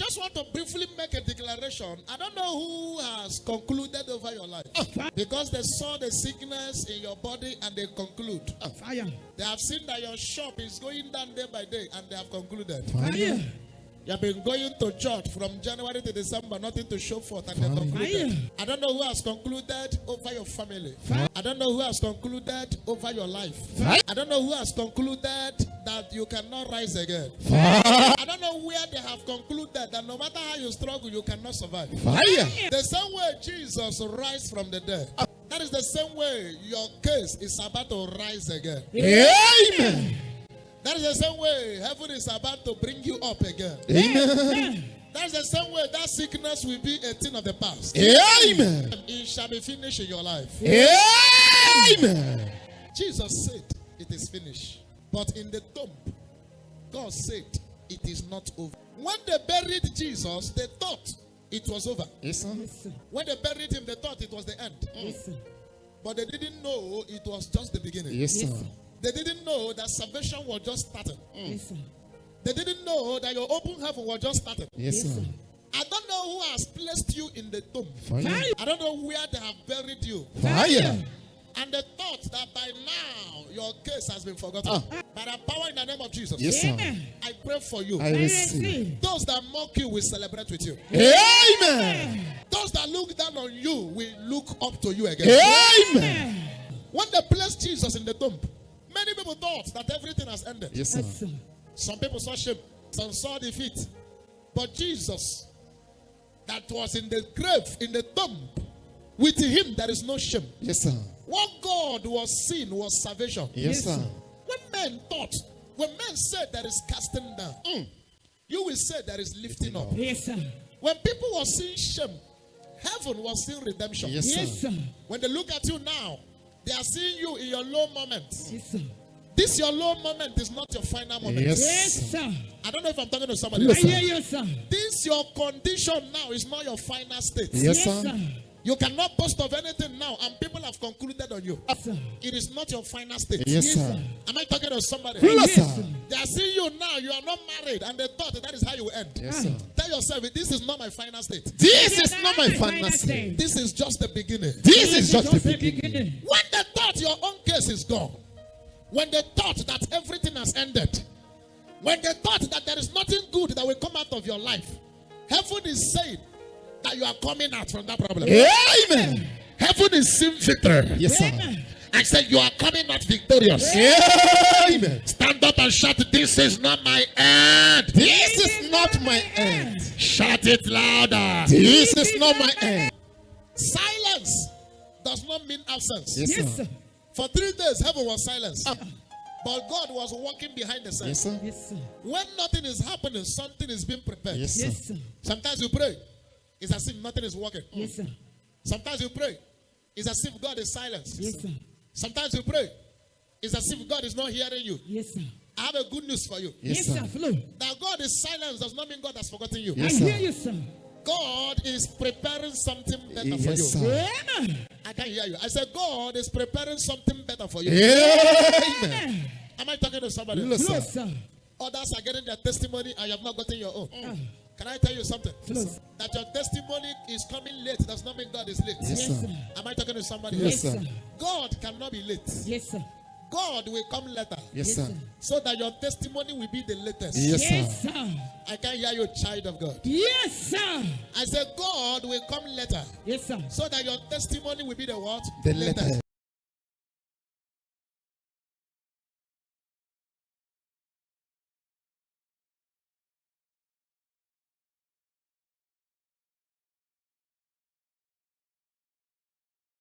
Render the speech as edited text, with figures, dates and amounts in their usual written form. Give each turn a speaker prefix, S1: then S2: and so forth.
S1: just want to briefly make a declaration. I don't know who has concluded over your life. Because they saw the sickness in your body and they conclude.
S2: Fire.
S1: They have seen that your shop is going down day by day and they have concluded.
S2: Fire.
S1: You have been going to church from January to December, nothing to show forth, and they concluded.
S2: Fire.
S1: I don't know who has concluded over your family.
S2: Fire.
S1: I don't know who has concluded over your life.
S2: Fire.
S1: I don't know who has concluded that you cannot rise again.
S2: Fire.
S1: I don't know where they have concluded that no matter how you struggle, you cannot survive.
S2: Fire.
S1: The same way Jesus rise from the dead, that is the same way your case is about to rise again.
S2: Amen.
S1: That is the same way heaven is about to bring you up again.
S2: Amen.
S1: That is the same way that sickness will be a thing of the past.
S2: Amen.
S1: It shall be finished in your life.
S2: Amen.
S1: Jesus said it is finished. But in the tomb, God said it is not over. When they buried Jesus, they thought it was over.
S2: Yes, sir.
S1: When they buried him, they thought it was the end.
S2: Yes, sir.
S1: But they didn't know it was just the beginning.
S2: Yes, sir.
S1: They didn't know that salvation was just starting.
S2: Yes, sir.
S1: They didn't know that your open heaven was just starting.
S2: Yes, sir.
S1: I don't know who has placed you in the tomb.
S2: Fire.
S1: I don't know where they have buried you.
S2: Fire.
S1: And they thought that by now your case has been forgotten. By the power in the name of Jesus.
S2: Yes, sir.
S1: I pray for you.
S2: I receive.
S1: Those that mock you will celebrate with you.
S2: Amen.
S1: Those that look down on you will look up to you again.
S2: Amen.
S1: When they placed Jesus in the tomb, many people thought that everything has ended.
S2: Yes, sir.
S1: Some people saw shame, some saw defeat. But Jesus, that was in the grave, in the tomb, with him there is no shame.
S2: Yes, sir.
S1: What God was seeing was salvation.
S2: Yes, sir.
S1: When men thought, when men said there is casting down, you will say there is lifting up.
S2: Yes, sir.
S1: When people were seeing shame, heaven was seeing redemption.
S2: Yes, sir.
S1: When they look at you now, they are seeing you in your low moments.
S2: Yes, sir.
S1: This your low moment is not your final moment.
S2: Yes, sir.
S1: I don't know if I'm talking to somebody.
S2: Yes, I hear you, sir.
S1: This your condition now is not your final state.
S2: Yes, sir.
S1: You cannot boast of anything now, and people have concluded on you.
S2: Yes, sir.
S1: It is not your final state.
S2: Yes, sir.
S1: Am I talking to somebody?
S2: Yes, sir.
S1: They are seeing you now. You are not married, and they thought that is how you end.
S2: Yes, sir.
S1: Tell yourself, this is not my final state.
S2: This is not my final state.
S1: This is just the beginning.
S2: This is just the beginning.
S1: When they thought your own case is gone, when they thought that everything has ended, when they thought that there is nothing good that will come out of your life, heaven is saying that you are coming out from that problem.
S2: Amen.
S1: Heaven is seeing victory.
S2: Yes, sir.
S1: I said you are coming out victorious.
S2: Amen.
S1: Stand up and shout, this is not my end.
S2: This is not my end.
S1: Shout it louder.
S2: This is not my end.
S1: Silence does not mean absence.
S2: Yes, sir.
S1: For 3 days, heaven was silence. But God was walking behind the scene.
S2: Yes, sir.
S3: Yes, sir.
S1: When nothing is happening, something is being prepared.
S2: Yes, sir.
S3: Yes, sir.
S1: Sometimes you pray, it's as if nothing is working.
S3: Yes, sir.
S1: Sometimes you pray, it's as if God is silent.
S3: Yes, sir.
S1: Sometimes you pray, it's as if God is not hearing you.
S3: Yes, sir.
S1: I have a good news for you.
S2: Yes,
S3: Yes,
S2: sir.
S3: sir. Flow.
S1: That God is silent does not mean God has forgotten you.
S2: Yes,
S3: I
S2: sir.
S3: hear you, sir.
S1: God is preparing something better for you.
S2: Yes, sir.
S3: Amen.
S1: I can't hear you. I said God is preparing something better for you.
S2: Amen.
S1: Am I talking to somebody?
S2: Yes,
S3: Flow,
S2: sir.
S3: sir.
S1: Others are getting their testimony and you have not gotten your own. Can I tell you something?
S3: Flow.
S1: That your testimony is coming late does not mean God is late.
S2: Yes,
S3: Yes,
S2: sir.
S3: sir.
S1: Am I talking to somebody?
S2: Yes,
S3: Yes,
S2: sir.
S3: sir.
S1: God cannot be late.
S3: Yes, sir.
S1: God will come later.
S2: Yes, sir.
S1: So that your testimony will be the latest.
S2: Yes,
S3: Yes,
S2: sir.
S3: sir.
S1: I can hear you, child of God.
S3: Yes, sir.
S1: I said God will come later.
S3: Yes, sir.
S1: So that your testimony will be the what?
S2: The letter.